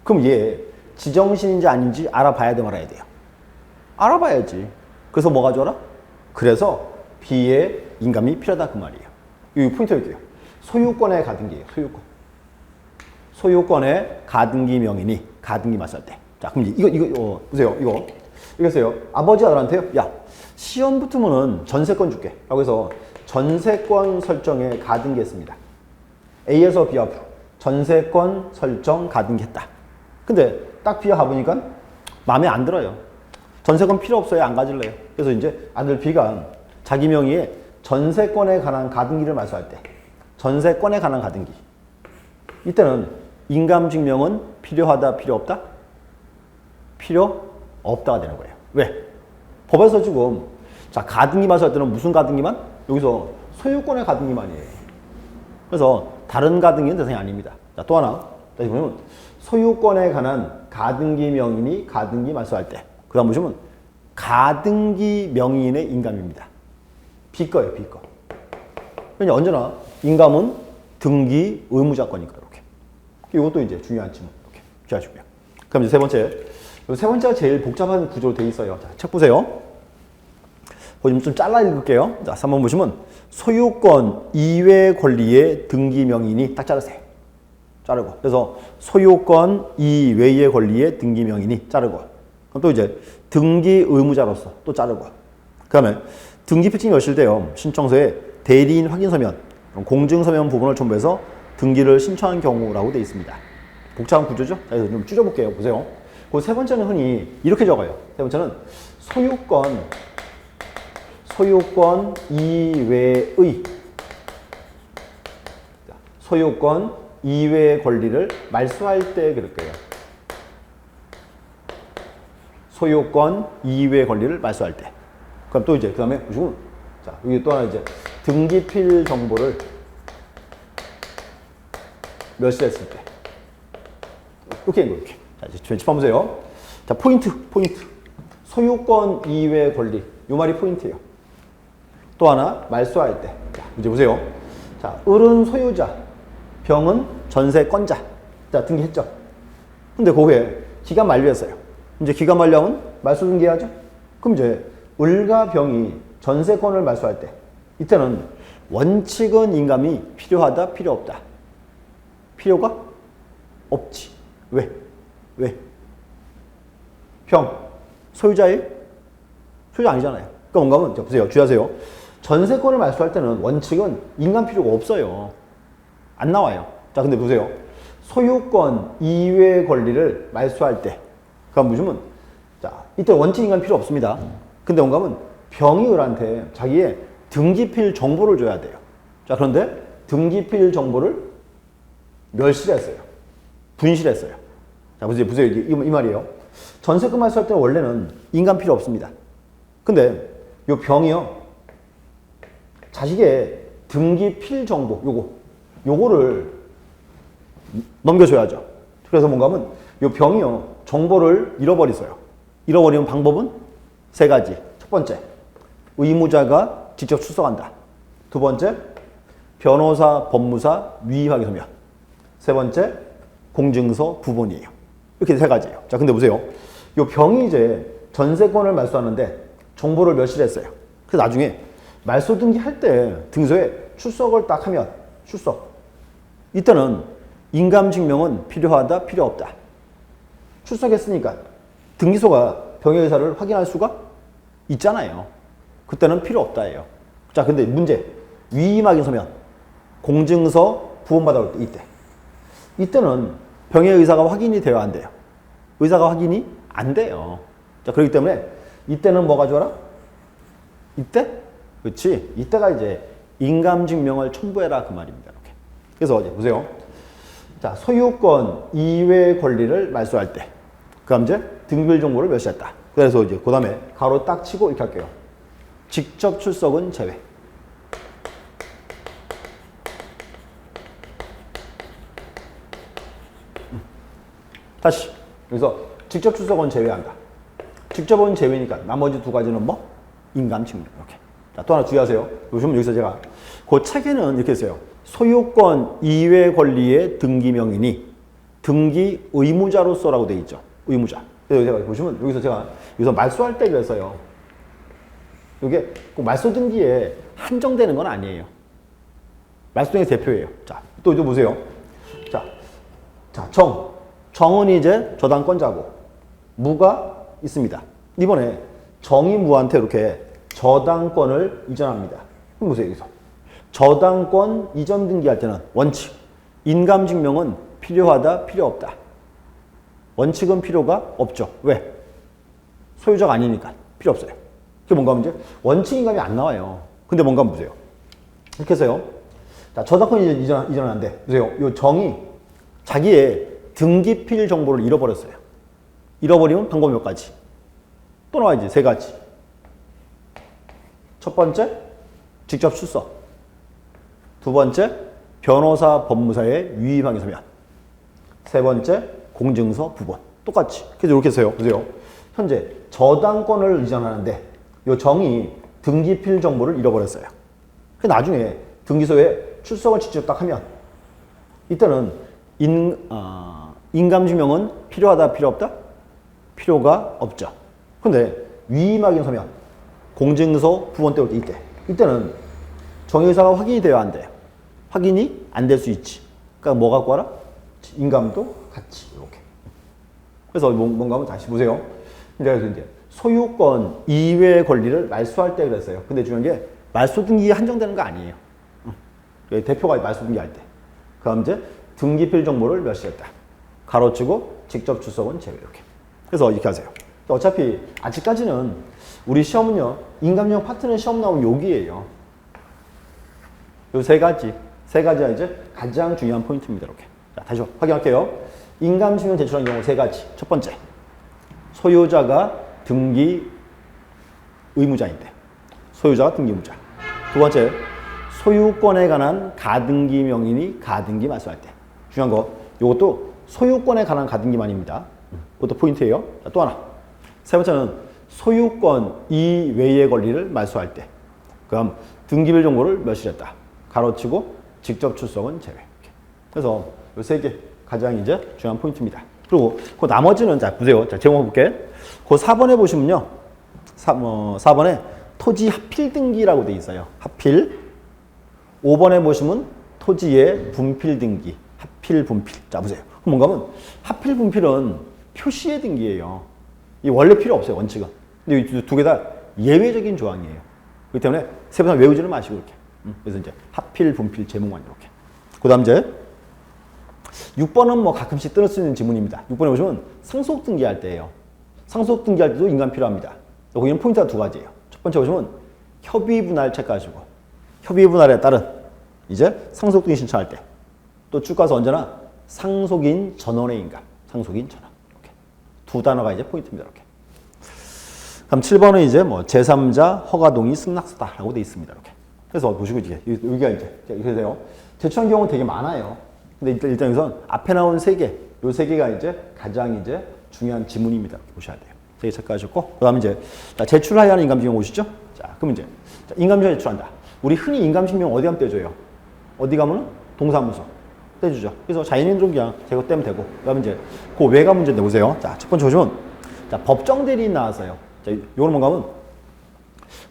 그럼 얘 지정신인지 아닌지 알아봐야 돼 말아야 돼요. 알아봐야지. 그래서 뭐 가져와라? 그래서 B의 인감이 필요하다 그 말이에요. 이 포인트일게요. 소유권의 가등기예요. 소유권의 가등기 명인이 가등기 맞설 때. 자, 그럼 이거 보세요. 이거세요. 아버지 아들한테요. 야, 시험 붙으면은 전세권 줄게. 라고 해서 전세권 설정에 가등기 했습니다. A에서 B 앞으로 전세권 설정 가등기 했다. 근데 딱 B가 가보니까 마음에 안 들어요. 전세권 필요 없어요. 안 가질래요. 그래서 이제 아들 B가 자기 명의의 전세권에 관한 가등기를 말소할 때 전세권에 관한 가등기. 이때는 인감증명은 필요하다, 필요 없다? 필요 없다가 되는 거예요. 왜? 법에서 지금 자 가등기 말소할 때는 무슨 가등기만? 여기서 소유권의 가등기만이에요. 그래서 다른 가등기는 대상이 아닙니다. 자, 또 하나. 다시 보면 소유권에 관한 가등기 명인이 가등기 말소할 때. 그 다음 보시면 가등기 명인의 인감입니다. B거예요, B거. 그러니까 언제나 인감은 등기 의무자권이니까 이렇게. 이것도 이제 중요한 질문 이렇게 기하시고요. 그럼 이제 세 번째. 세 번째가 제일 복잡한 구조로 되어 있어요. 자, 책 보세요. 좀 잘라 읽을게요. 자, 3번 보시면 소유권 이외 권리의 등기 명인이 딱 자르세요. 자르고. 그래서 소유권 이외의 권리의 등기 명인이 자르고. 그럼 또 이제 등기 의무자로서 또 자르고. 그다음에 등기 필증이 여실되어 신청서에 대리인 확인 서면, 공증 서면 부분을 첨부해서 등기를 신청한 경우라고 되어 있습니다. 복잡한 구조죠? 자, 그래서 좀 줄여볼게요. 보세요. 그 세 번째는 흔히 이렇게 적어요. 세 번째는 소유권 이외의 권리를 말소할 때 그럴 거예요. 소유권 이외의 권리를 말소할 때. 그럼 또 이제 그 다음에 보시면 자 여기 또 하나 이제 등기필 정보를 멸실했을 때 이렇게 이렇게. 자 이제 왼쪽 보세요. 자 포인트. 소유권 이외의 권리. 이 말이 포인트예요. 또 하나 말소할 때. 자 이제 보세요. 자 을은 소유자, 병은 전세권자. 자 등기했죠. 근데 그 후에 기간 만료했어요. 이제 기간 만료하면 말소 등기해야죠. 그럼 이제 을과 병이 전세권을 말소할 때 이때는 원칙은 인감이 필요하다, 필요 없다. 필요가 없지. 왜? 병 소유자예요? 소유자 아니잖아요. 그러니까 뭔가 하면 보세요. 주의하세요. 전세권을 말소할 때는 원칙은 인감 필요가 없어요. 안 나와요. 자 근데 보세요. 소유권 이외의 권리를 말소할 때 그럼 보시면 자 이때 원칙 인감 필요 없습니다. 근데 뭔가 하면 병이 을한테 자기의 등기필 정보를 줘야 돼요. 자 그런데 등기필 정보를 멸실했어요. 분실했어요. 자 보세요. 이 말이에요. 전세권 말소할 때는 원래는 인감 필요 없습니다. 근데 요 병이요. 자식의 등기필 정보 요거를 넘겨줘야죠. 그래서 뭔가 하면 요 병이요. 정보를 잃어버렸어요. 잃어버리는 방법은 세 가지. 첫 번째, 의무자가 직접 출석한다. 두 번째, 변호사, 법무사 위의하게 서면. 세 번째, 공증서 부본이에요. 이렇게 세 가지예요. 자, 근데 보세요. 요 병이 이제 전세권을 말소하는데 정보를 멸실했어요. 그래서 나중에 말소 등기할 때 등서에 출석을 딱 하면 출석. 이때는 인감증명은 필요하다, 필요 없다. 출석했으니까 등기소가 병의 의사를 확인할 수가 있잖아요. 그때는 필요 없다예요. 자, 근데 문제. 위임하게 서면 공증서 부원받아올 때 이때는 병의 의사가 확인이 되어야 안 돼요. 의사가 확인이 안 돼요. 자, 그렇기 때문에 이때는 뭐가 좋아라? 이때? 그렇지. 이때가 이제 인감증명을 첨부해라 그 말입니다. 이렇게. 그래서 이제 보세요. 자, 소유권 이외의 권리를 말소할 때. 그다음 이제 등기일 정보를 멸시했다. 그래서 이제 그 다음에 가로 딱 치고 이렇게 할게요. 직접 출석은 제외. 다시 여기서 직접 출석은 제외한다. 직접은 제외니까 나머지 두 가지는 뭐? 인감증명. 이렇게. 자, 또 하나 주의하세요. 요즘 여기서 제가 그 책에는 이렇게 써요. 소유권 이외 권리의 등기 명인이 등기 의무자로서라고 되어 있죠. 의무자. 그래서 제가 보시면 여기서 말소할 때 그랬어요. 이게 꼭 말소 등기에 한정되는 건 아니에요. 말소 등기 대표예요. 자, 또 보세요. 자, 정은 이제 저당권자고 무가 있습니다. 이번에 정이 무한테 이렇게 저당권을 이전합니다. 그럼 보세요. 여기서 저당권 이전 등기할 때는 원칙 인감증명은 필요하다, 필요 없다. 원칙은 필요가 없죠. 왜? 소유자가 아니니까 필요 없어요. 그게 뭔가 하면 이제 원칙 인감이 안 나와요. 근데 뭔가 한번 보세요. 이렇게 해서요. 자, 저작권이 이전 안 돼. 보세요. 요 정이 자기의 등기필 정보를 잃어버렸어요. 잃어버리면 방법 몇 가지? 또 나와야지. 세 가지. 첫 번째, 직접 출석. 두 번째, 변호사 법무사에 위임하기 서면. 세 번째, 공증서 부본. 똑같이. 그래서 이렇게 써요. 보세요. 현재 저당권을 이전하는데 이 정이 등기필 정보를 잃어버렸어요. 그 나중에 등기소에 출석을 직접 딱 하면 이때는 인감증명은 필요하다, 필요 없다? 필요가 없죠. 근데 위임하기 서면 공증서 부본 때올 때 이때는 정의사가 확인이 돼야 안 돼요. 확인이 안 될 수 있지. 그러니까 뭐 갖고 와라? 인감도 같이 이렇게. 그래서 뭔가 하면 다시 보세요. 그래서 이제 소유권 이외의 권리를 말소할 때 그랬어요. 근데 중요한 게 말소 등기에 한정되는 거 아니에요. 대표가 말소 등기할 때. 그다음 이제 등기필 정보를 몇시했다. 가로치고 직접 출석은 제외 이렇게. 그래서 이렇게 하세요. 어차피 아직까지는 우리 시험은요. 인감증명 파트너 시험 나오면 여기에요. 요 세 가지가 이제 가장 중요한 포인트입니다. 이렇게. 자, 다시 확인할게요. 인감증명 제출한 경우 세 가지. 첫 번째, 소유자가 등기 의무자인데 소유자가 등기 의무자. 두 번째, 소유권에 관한 가등기 명인이 가등기 말소할 때. 중요한 거, 이것도 소유권에 관한 가등기만입니다. 그것도 포인트예요. 자, 또 하나. 세 번째는 소유권 이외의 권리를 말소할 때. 그럼 등기별 정보를 몇실했다. 가로치고 직접 출석은 제외. 이렇게. 그래서 이 세 개 가장 이제 중요한 포인트입니다. 그리고 그 나머지는 자 보세요. 자 제목 볼게. 그 4번에 보시면요. 4번에 토지 합필 등기라고 돼 있어요. 합필. 5번에 보시면 토지의 분필 등기. 합필 분필. 자 보세요. 뭔가 하면 합필 분필은 표시의 등기예요. 이 원래 필요 없어요. 원칙은. 근데 이 두 개 다 예외적인 조항이에요. 그렇기 때문에 세 번 외우지는 마시고 이렇게. 그래서 이제 합필 분필 제목만 이렇게. 그다음 이제 6번은 뭐 가끔씩 뜨는 수 있는 지문입니다. 6번에 보시면 상속 등기할 때예요. 상속 등기할 때도 인감 필요합니다. 거기는 포인트가 두 가지예요. 첫 번째 보시면 협의 분할 체크하시고 협의 분할에 따른 이제 상속 등기 신청할 때 또 쭉 가서 언제나 상속인 전원의 인감, 상속인 전원 이렇게 두 단어가 이제 포인트입니다. 이렇게. 그럼 7번은 이제 뭐 제3자 허가 동의 승낙서다라고 돼 있습니다. 이렇게. 그래서 보시고 이제 여기가 이제 이렇게 돼요. 제출한 경우는 되게 많아요. 근데 일단 여기서 앞에 나온 세 개, 요 세 개가 이제 가장 이제 중요한 지문입니다. 이렇게 보셔야 돼요. 세 개 체크하셨고, 그다음에 이제 제출하여야 하는 인감증명 오시죠? 자, 그럼 이제 인감증명 제출한다. 우리 흔히 인감증명 어디 가면 떼줘요? 어디 가면 동사무소 떼주죠. 그래서 자연인으로 그냥 제거 떼면 되고, 그다음에 이제 그 외가 문제인데 보세요. 자, 첫 번째 보시면 자 법정 대리인 나왔어요. 자, 요거는 뭔가 하면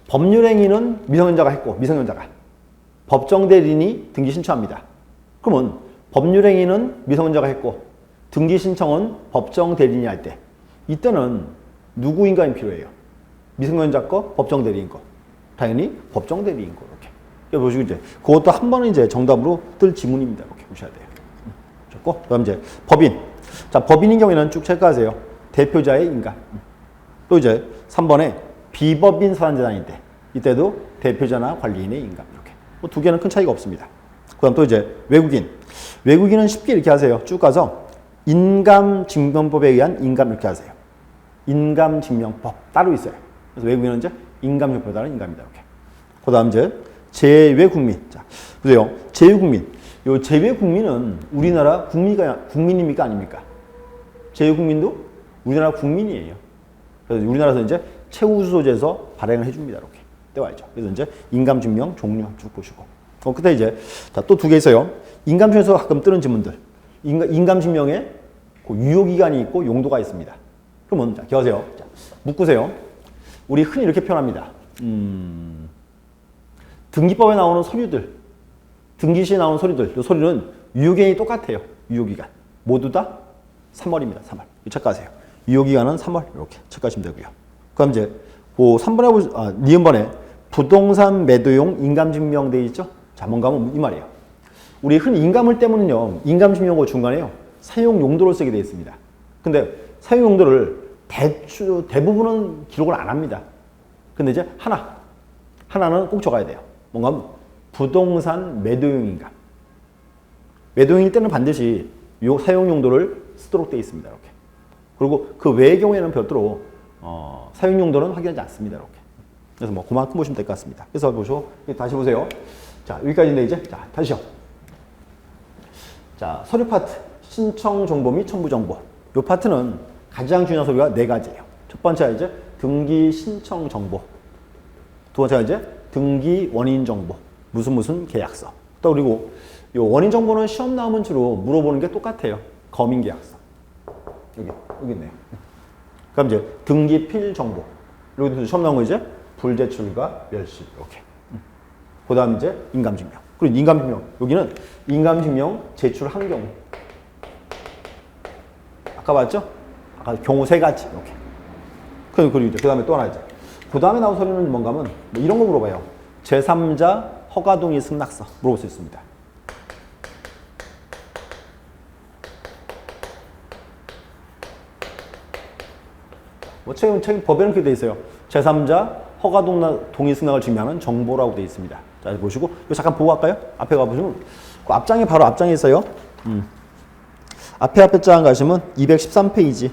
법률행위는 미성년자가 했고 미성년자가 법정 대리인이 등기 신청합니다. 그러면 법률행위는 미성년자가 했고 등기 신청은 법정 대리인이 할 때 이때는 누구 인감이 필요해요? 미성년자 거, 법정 대리인 거. 당연히 법정 대리인 거 이렇게. 보시고 이제 그것도 한 번은 이제 정답으로 뜰 지문입니다. 이렇게 보셔야 돼요. 좋고 그다음 이제 법인. 자 법인인 경우에는 쭉 체크하세요. 대표자의 인감. 또 이제 3번에 비법인 사단재단일 때 이때도 대표자나 관리인의 인감 이렇게. 뭐 두 개는 큰 차이가 없습니다. 그다음 또 이제 외국인. 외국인은 쉽게 이렇게 하세요. 쭉 가서 인감증명법에 의한 인감 이렇게 하세요. 인감증명법 따로 있어요. 그래서 외국인은 이제 인감증명법에 따른 인감이다 이렇게. 그다음 이제 재외국민. 자 보세요. 재외국민. 요 재외국민은 우리나라 국민입니까 아닙니까? 재외국민도 우리나라 국민이에요. 그래서 우리나라에서 이제 최우수소재에서 발행을 해줍니다. 이렇게 떼와야죠. 그래서 이제 인감증명 종류 쭉 보시고. 그때 이제 또 두 개 있어요. 인감증명에서 가끔 뜨는 지문들. 인감증명에 그 유효기간이 있고 용도가 있습니다. 그러면 자, 기억하세요. 자, 묶으세요. 우리 흔히 이렇게 표현합니다. 등기법에 나오는 서류들, 등기시에 나오는 서류들, 이 서류는 유효기간이 똑같아요. 유효기간. 모두 다 3월입니다. 3월. 체크하세요. 유효기간은 3월. 이렇게 체크하시면 되고요. 그럼 이제 그 3번에 니은번에 부동산 매도용 인감증명 돼 있죠? 자, 뭔가 하면 이 말이에요. 우리 흔히 인감을 떼면은요, 인감증명고 중간에요, 사용 용도를 쓰게 되어 있습니다. 근데 사용 용도를 대부분은 기록을 안 합니다. 근데 이제 하나는 꼭 적어야 돼요. 뭔가 하면 부동산 매도용 인감. 매도인일 때는 반드시 요 사용 용도를 쓰도록 되어 있습니다. 이렇게. 그리고 그 외의 경우에는 별도로 사용 용도는 확인하지 않습니다. 이렇게. 그래서 뭐 그만큼 보시면 될 것 같습니다. 그래서 보시고 다시 보세요. 자, 여기까지인데 이제 자, 다시요. 자, 서류 파트 신청 정보 및 첨부 정보. 이 파트는 가장 중요한 서류가 네 가지예요. 첫 번째가 이제 등기 신청 정보. 두 번째가 이제 등기 원인 정보. 무슨 계약서. 또 그리고 이 원인 정보는 시험 나오면 주로 물어보는 게 똑같아요. 검인 계약서. 여기 있네요. 그럼 이제 등기 필 정보. 여기도 시험 나온 거 이제 불제출과 멸실. 이렇게. 그 다음 이제 인감증명. 그리고 인감증명. 여기는 인감증명 제출한 경우. 아까 봤죠? 아까 경우 세 가지. 이렇게. 그리고 이제 그 다음에 또 하나 이제. 그 다음에 나온 서류는 뭔가 하면 뭐 이런 거 물어봐요. 제3자 허가동의 승낙서. 물어볼 수 있습니다. 뭐 최근 법에는 그렇게 돼 있어요. 제3자 허가 동의 승낙을 증명하는 정보라고 돼 있습니다. 자, 보시고 이거 잠깐 보고 갈까요? 앞에 가보시면 그 앞장에 바로 앞장에 있어요. 앞에 장 가시면 213페이지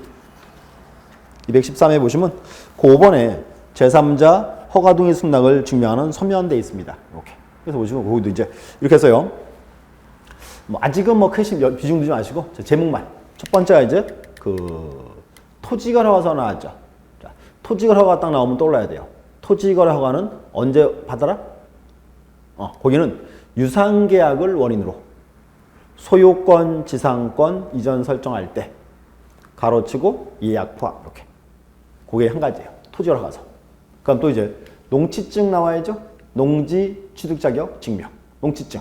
213에 보시면 그 5번에 제3자 허가 동의 승낙을 증명하는 서면돼 있습니다. 이렇게. 그래서 보시면 거기도 이제 이렇게 해서요. 뭐 아직은 뭐 큰 비중 두지 마시고 제목만. 첫 번째가 이제 그 토지거래 허가서 나왔죠. 자, 토지거래 허가 딱 나오면 떠올라야 돼요. 토지거래 허가는 언제 받아라? 거기는 유상계약을 원인으로 소유권, 지상권 이전 설정할 때 가로치고 예약 포함 이렇게. 그게 한 가지예요. 토지거래 허가서. 그럼 또 이제 농취증 나와야죠. 농지 취득 자격 증명. 농취증.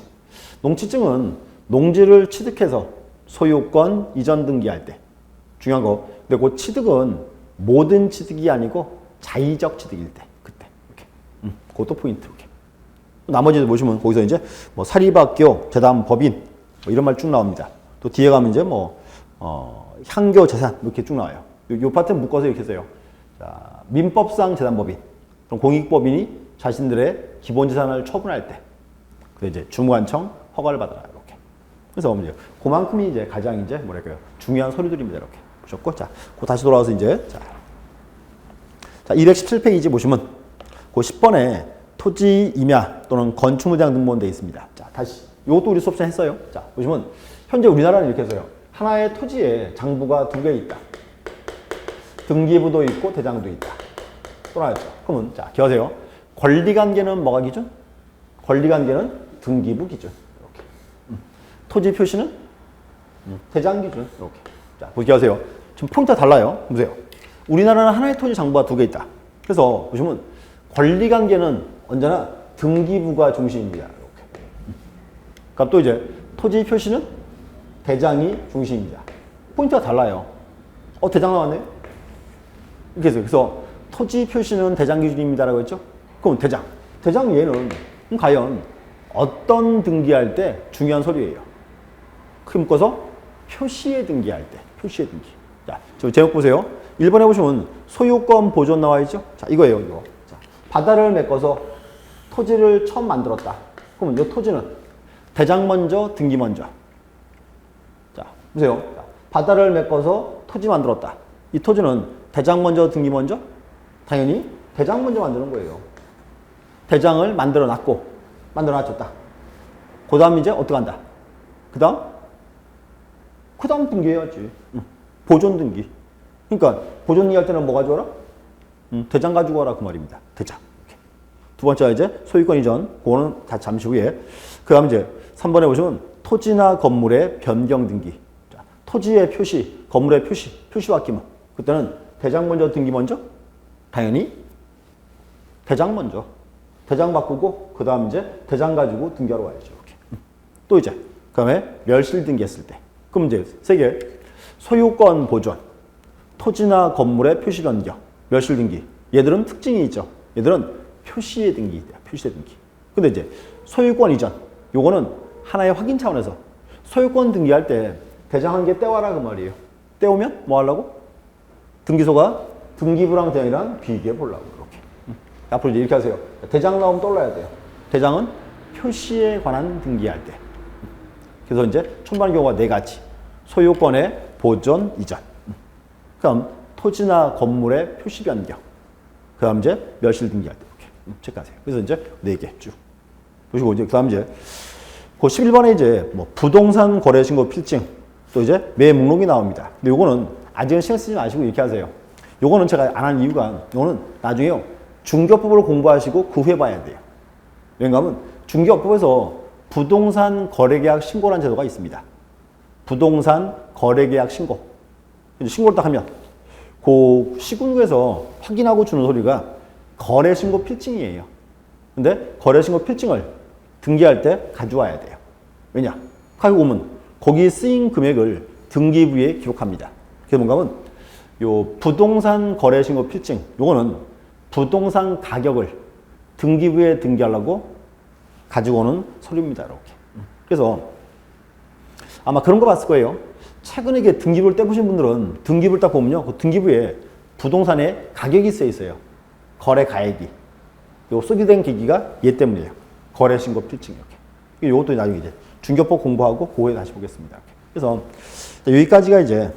농취증은 농지를 취득해서 소유권 이전 등기할 때 중요한 거. 근데 그 취득은 모든 취득이 아니고 자의적 취득일 때 그때 이렇게. 그것도 포인트 이렇게. 나머지도 보시면 거기서 이제 뭐 사립학교, 재단, 법인 뭐 이런 말 쭉 나옵니다. 또 뒤에 가면 이제 뭐 향교 재산 이렇게 쭉 나와요. 요 파트는 묶어서 이렇게 써요. 자, 민법상 재산법인. 그럼 공익법인이 자신들의 기본 재산을 처분할 때, 그 이제 주무관청 허가를 받아라 이렇게. 그래서 이제 그만큼이 이제 가장 이제 뭐랄까요 중요한 서류들입니다 이렇게 보셨고, 자, 그 다시 돌아와서 이제 자 217페이지 보시면 그 10번에 토지 임야 또는 건축무장 등본 되어 있습니다. 자, 다시 이것도 우리 수업 시간에 했어요. 자, 보시면 현재 우리나라는 이렇게 해서요. 하나의 토지에 장부가 2개 있다. 등기부도 있고 대장도 있다. 또 나왔죠. 그러면 자, 기억하세요. 권리관계는 뭐가 기준? 권리관계는 등기부 기준. 이렇게. 토지 표시는 대장 기준. 이렇게. 자, 기억하세요. 지금 포인트가 달라요. 보세요. 우리나라는 하나의 토지 장부가 2개 있다. 그래서 보시면 권리관계는 언제나 등기부가 중심입니다. 이렇게. 그럼 또 이제 토지 표시는 대장이 중심입니다. 포인트가 달라요. 대장 나왔네. 이렇게 해서 그래서 토지 표시는 대장 기준입니다라고 했죠. 그럼 대장 얘는 과연 어떤 등기할 때 중요한 서류예요. 크게 묶어서 표시에 등기할 때, 표시에 등기. 자, 저 제목 보세요. 1번에 보시면 소유권 보존 나와 있죠. 자, 이거예요, 이거. 자, 바다를 메꿔서 토지를 처음 만들었다. 그러면 이 토지는 대장 먼저, 등기 먼저. 자, 보세요. 자, 바다를 메꿔서 토지 만들었다. 이 토지는 대장 먼저, 등기 먼저? 당연히 대장 먼저 만드는 거예요. 대장을 만들어 놨고, 만들어 놨죠, 딱. 그 다음 이제 어떻게 한다? 그 다음 등기해야지. 보존 등기. 그러니까 보존 등기할 때는 뭐 가져와라? 대장 가지고 와라 그 말입니다. 대장. 이렇게. 두 번째가 이제 소유권 이전. 그거는 다 잠시 후에. 그 다음 이제 3번에 보시면 토지나 건물의 변경 등기. 자, 토지의 표시, 건물의 표시, 표시 바뀌면 그때는 대장 먼저, 등기 먼저? 당연히 대장 먼저. 대장 바꾸고 그 다음 이제 대장 가지고 등기하러 와야죠. 이렇게. 또 이제 그 다음에 멸실 등기했을 때. 그럼 이제 세 개. 소유권 보존, 토지나 건물의 표시 변경, 멸실 등기. 얘들은 특징이 있죠. 얘들은 표시의 등기, 표시의 등기. 근데 이제 소유권 이전. 요거는 하나의 확인 차원에서 소유권 등기할 때 대장 한 개 떼와라 그 말이에요. 떼오면 뭐 하려고? 등기소가 등기부랑 대장이랑 비교해 보려고 이렇게. 앞으로 이제 이렇게 하세요. 대장 나오면 떠올라야 돼요. 대장은 표시에 관한 등기할 때. 그래서 이제 첨부하는 경우가 네 가지. 소유권의 보존, 이전. 그다음 토지나 건물의 표시 변경. 그다음 이제 멸실 등기할 때 이렇게 체크하세요. 그래서 이제 네 개 쭉 보시고 이제 그다음 이제 그 11번에 이제 뭐 부동산 거래 신고 필증 또 이제 매 목록이 나옵니다. 근데 요거는 아직은 신경 쓰지 마시고 이렇게 하세요. 요거는 제가 안 하는 이유가 요거는 나중에요. 중개법을 공부하시고 그 후에 봐야 돼요. 왜냐하면 중개법에서 부동산 거래계약 신고라는 제도가 있습니다. 부동산 거래계약 신고. 신고를 딱 하면 그 시군구에서 확인하고 주는 소리가 거래신고 필증이에요. 근데 거래신고 필증을 등기할 때 가져와야 돼요. 왜냐? 가격 오면 거기에 쓰인 금액을 등기부에 기록합니다. 그게 뭔가 하면 요 부동산 거래신고 필증 요거는 부동산 가격을 등기부에 등기하려고 가지고 오는 서류입니다. 이렇게. 그래서 아마 그런 거 봤을 거예요. 최근에 이게 등기부를 떼보신 분들은 등기부를 딱 보면요. 그 등기부에 부동산에 가격이 쓰여 있어요. 거래 가액이. 요 쓰게 된 계기가 얘 때문이에요. 거래 신고 필증 이렇게. 요것도 나중에 이제 중개법 공부하고 그거에 다시 보겠습니다. 이렇게. 그래서 여기까지가 이제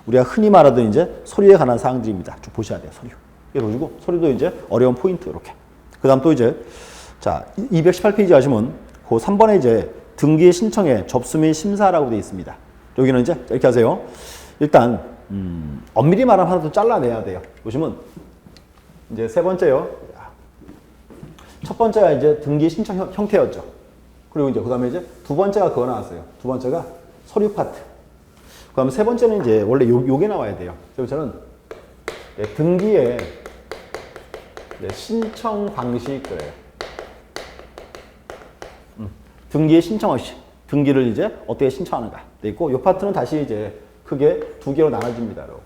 우리가 흔히 말하던 이제 서류에 관한 사항들입니다. 쭉 보셔야 돼요. 서류. 이렇게 보시고 서류도 이제 어려운 포인트 이렇게. 그다음 또 이제 자 218페이지 하시면 그 3번에 이제 등기 신청에 접수 및 심사라고 되어 있습니다. 여기는 이제 이렇게 하세요. 일단 엄밀히 말하면 하나 더 잘라내야 돼요. 보시면 이제 세 번째요. 첫 번째가 이제 등기 신청 형태였죠. 그리고 이제 그다음에 이제 두 번째가 그거 나왔어요. 두 번째가 서류 파트. 그다음에 세 번째는 이제 원래 요게 나와야 돼요. 세 번째는 등기의 신청 방식 그래요. 등기의 신청 방식. 등기를 이제 어떻게 신청하는가 돼 있고 요 파트는 다시 이제 크게 두 개로 나눠집니다. 이렇게.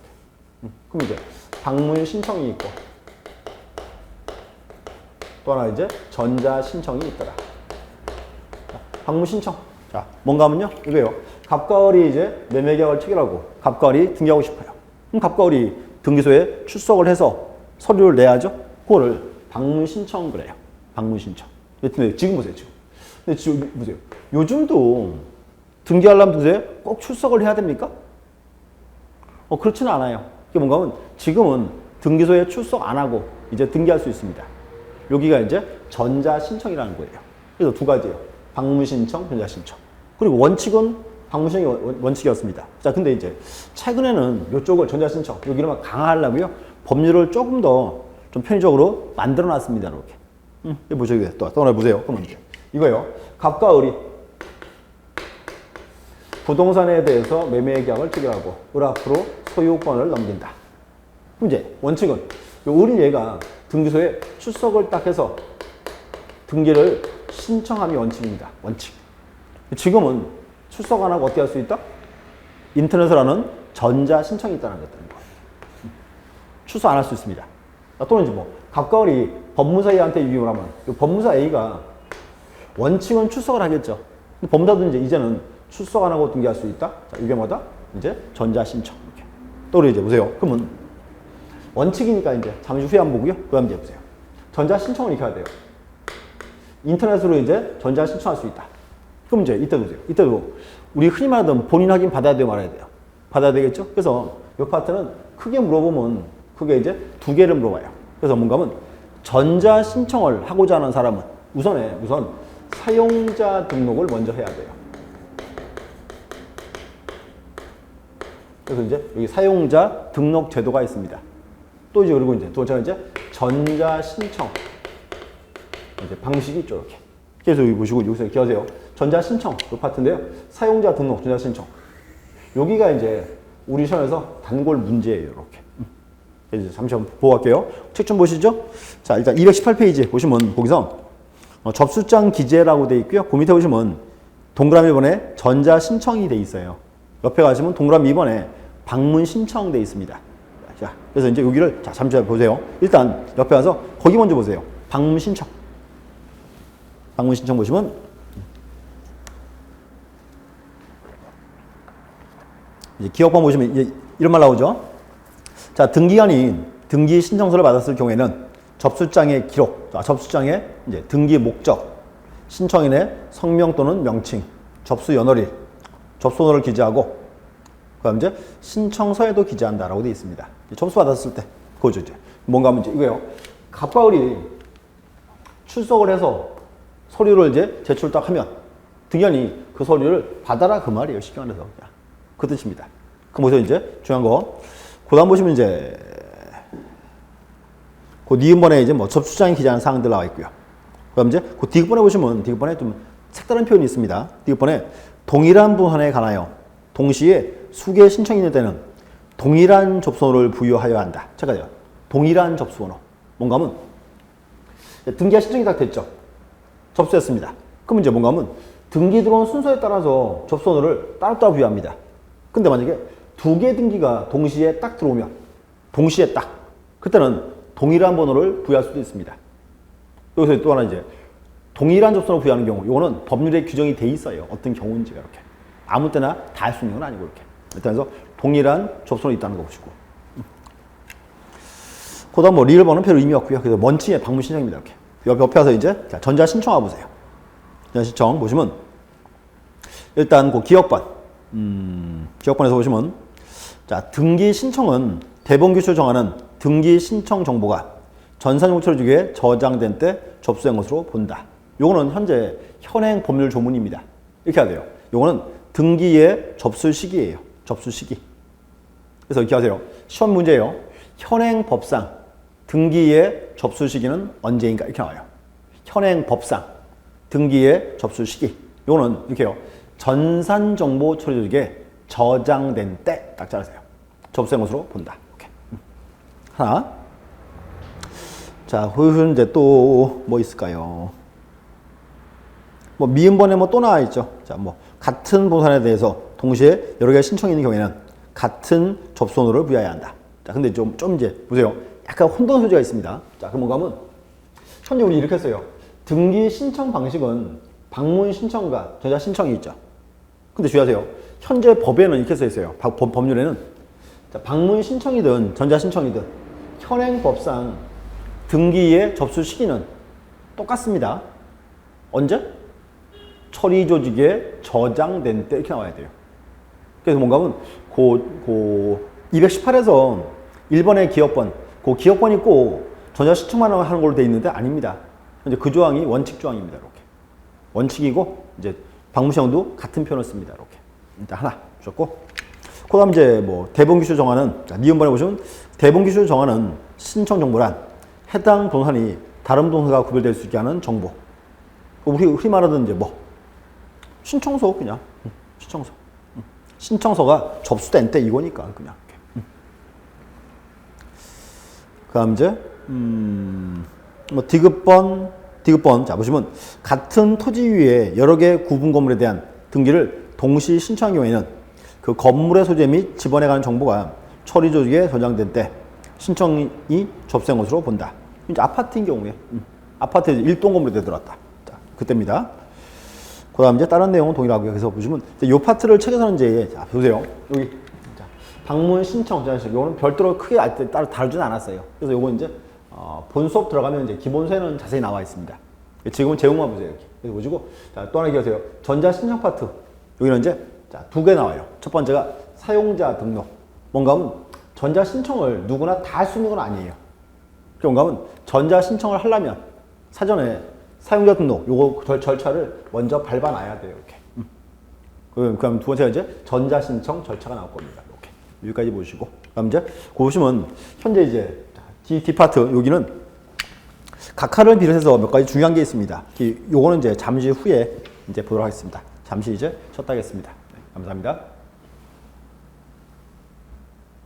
그럼 이제 방문 신청이 있고 또 하나 이제 전자 신청이 있더라. 방문 신청. 자, 뭔가 하면요. 이거요. 갑과 을이 이제 매매 계약을 체결하고 갑과 을이 등기하고 싶어요. 그럼 갑과 을이 등기소에 출석을 해서 서류를 내야죠. 그거를 방문 신청 그래요. 방문 신청. 근데 지금 보세요. 근데 지금 보세요. 요즘도 등기하려면 도대체 꼭 출석을 해야 됩니까? 그렇지는 않아요. 이게 뭔가 하면 지금은 등기소에 출석 안 하고 이제 등기할 수 있습니다. 여기가 이제 전자 신청이라는 거예요. 그래서 두 가지예요. 방문 신청, 전자 신청. 그리고 원칙은 방문 신청이 원칙이었습니다. 자, 근데 이제 최근에는 이쪽을 전자 신청, 여기를 강화하려고요. 법률을 조금 더 좀 편의적으로 만들어 놨습니다. 이렇게. 보시게 또 하나 보세요. 그러면 이제 이거요. 갑과 을이 부동산에 대해서 매매 계약을 체결하고 을 앞으로 소유권을 넘긴다. 그럼 이제 원칙은 을인 얘가 등기소에 출석을 딱 해서 등기를 신청함이 원칙입니다. 원칙. 지금은 출석 안 하고 어떻게 할 수 있다? 인터넷으로 하는 전자 신청이 있다는 것들인 거예요. 출석 안 할 수 있습니다. 또는 이제 뭐 갑과 을이 법무사 A한테 위임을 하면 법무사 A가 원칙은 출석을 하겠죠. 법무사도 이제는 출석 안 하고 등기할 수 있다. 자, 이게 뭐다? 이제 전자 신청. 이렇게. 또 이제 보세요. 그러면 원칙이니까 이제 잠시 후에 한번 보고요. 그 다음 이제 보세요. 전자 신청을 이렇게 해야 돼요. 인터넷으로 이제 전자 신청할 수 있다. 그럼 이제 이때 보세요. 이때도 우리 흔히 말하던 본인 확인 받아야 돼요, 말아야 돼요. 받아야 되겠죠? 그래서 이 파트는 크게 물어보면 크게 이제 두 개를 물어봐요. 그래서 뭔가 하면 전자 신청을 하고자 하는 사람은 우선 사용자 등록을 먼저 해야 돼요. 그래서 이제 여기 사용자 등록 제도가 있습니다. 또 이제 그리고 이제 두 번째는 이제 전자 신청 이제 방식이 있죠. 이렇게. 그래서 여기 보시고 여기서 기억하세요. 전자 신청 이 파트인데요. 사용자 등록 전자 신청. 여기가 이제 우리 시험에서 단골 문제예요. 이렇게. 이제 잠시 한번 보고 갈게요. 책 좀 보시죠. 자, 일단 218페이지 보시면 거기서 접수장 기재라고 되어 있고요. 그 밑에 보시면 동그라미 1번에 전자 신청이 되어 있어요. 옆에 가시면 동그라미 2번에 방문 신청 되어 있습니다. 자, 그래서 이제 여기를 자, 잠시 보세요. 일단 옆에 가서 거기 먼저 보세요. 방문 신청. 방문 신청 보시면 이제 기억번 보시면 이제 이런 말 나오죠. 자, 등기관이 등기 신청서를 받았을 경우에는 접수장의 기록, 접수장의 이제 등기 목적, 신청인의 성명 또는 명칭, 접수 연월일, 접수번호를 기재하고, 그다음 이제 신청서에도 기재한다라고 되어 있습니다. 접수 받았을 때, 그거죠 이제. 뭔가 하면 이제 이거예요. 갑과 을이 출석을 해서 서류를 이제 제출 딱 하면 등기관이 그 서류를 받아라 그 말이에요. 쉽게 말해서 그 뜻입니다. 그럼 여기서 이제 중요한 거, 그다음 보시면 이제 그 니은번에 이제 뭐 접수장이 기재하는 사항들 나와 있고요. 그다음 이제 그 디귿번에 보시면 디귿번에 좀 색다른 표현이 있습니다. 디귿번에 동일한 분한에 관하여 동시에 수개 신청이 있는 때는 동일한 접수번호를 부여하여야 한다. 잠깐요. 동일한 접수번호. 뭔가 하면 등기가 신청이 딱 됐죠. 접수했습니다. 그럼 이제 뭔가 하면 등기 들어온 순서에 따라서 접수번호를 따로따로 부여합니다. 근데 만약에 두 개 등기가 동시에 딱 들어오면 동시에 딱 그때는 동일한 번호를 부여할 수도 있습니다. 여기서 또 하나 이제 동일한 접수번호 부여하는 경우 이거는 법률에 규정이 돼 있어요. 어떤 경우인지가 이렇게 아무 때나 다 할 수 있는 건 아니고 이렇게. 그래서 동일한 접수번호 있다는 거 보시고. 그다음 뭐 리을 번호는 별 의미 없고요. 그래서 원칙의 방문 신청입니다. 이렇게. 옆에 와서 이제 전자 신청하 보세요. 전자 신청 보시면 일단 그 기억번. 기억번에서 보시면 자 등기 신청은 대본규칙을 정하는 등기 신청 정보가 전산용처리주기에 저장된 때 접수한 것으로 본다. 요거는 현재 현행 법률 조문입니다. 이렇게 해야 돼요. 요거는 등기의 접수 시기예요. 접수 시기. 그래서 이렇게 하세요. 시험 문제예요. 현행 법상 등기의 접수 시기는 언제인가 이렇게 나와요. 현행 법상 등기의 접수 시기. 요거는 이렇게 해요. 전산정보 처리조직에 저장된 때 딱 잘하세요. 접수한 것으로 본다. 이렇게. 하나. 자, 그리고 이제 또 뭐 있을까요? 뭐 미음번에 뭐 또 나와 있죠. 자, 뭐 같은 본산에 대해서 동시에 여러 개의 신청이 있는 경우에는 같은 접수번호를 부여해야 한다. 자, 근데 좀 이제 보세요. 약간 혼돈 소지가 있습니다. 자, 그럼 뭔가 하면 현재 우리 이렇게 했어요. 등기 신청 방식은 방문 신청과 전자 신청이 있죠. 근데 주의하세요. 현재 법에는 이렇게 써 있어요. 법률에는 자, 방문 신청이든 전자 신청이든 현행 법상 등기의 접수 시기는 똑같습니다. 언제? 처리 조직에 저장된 때 이렇게 나와야 돼요. 그래서 뭔가 하면 그 218에서 1번의 기억번, 그 기억번이 꼭 전자 신청만 하는 걸로 돼 있는데 아닙니다. 이제 그 조항이 원칙 조항입니다. 이렇게 원칙이고 이제 방문시험도 같은 표현을 씁니다. 이렇게 일단 하나 주셨고, 그다음 이제 뭐 대본규칙을 정하는 니은번에 보시면 대본규칙을 정하는 신청 정보란 해당 동산이 다른 동산과 구별될 수 있게 하는 정보. 우리 흔히 말하던 이제 뭐 신청서 그냥 신청서. 신청서가 접수된 때 이거니까 그냥. 그다음 이제 뭐 디귿번 자 보시면 같은 토지 위에 여러 개 구분 건물에 대한 등기를 동시 신청한 경우에는 그 건물의 소재 및 지번에 관한 정보가 처리 조직에 저장된 때 신청이 접수한 것으로 본다. 이제 아파트인 경우에 아파트에 1동 건물에 들어왔다. 자, 그때입니다. 그다음 이제 다른 내용은 동일하고요. 그래서 보시면 이 파트를 책에서는 이제 자, 보세요. 여기 자, 방문 신청 이거는 별도로 크게 따로 다루진 않았어요. 그래서 요건 이제 본 수업 들어가면 이제 기본서에는 자세히 나와 있습니다. 지금은 제목만 보세요. 이렇게. 그래서 보시고 자, 또 하나 기억하세요. 전자 신청 파트 여기는 이제 자, 두 개 나와요. 첫 번째가 사용자 등록. 뭔가 하면 전자 신청을 누구나 다 할 수 있는 건 아니에요. 뭔가 하면 전자 신청을 하려면 사전에 사용자 등록 요거 절차를 먼저 밟아놔야 돼요. 이렇게. 그럼 두 번째가 이제 전자 신청 절차가 나올 겁니다. 이렇게. 여기까지 보시고. 그다음 이제 보시면 현재 이제 D 파트 여기는 각하를 비롯해서 몇 가지 중요한 게 있습니다. 요거는 이제 잠시 후에 이제 보도록 하겠습니다. 잠시 이제 쉬었다 하겠습니다. 네, 감사합니다.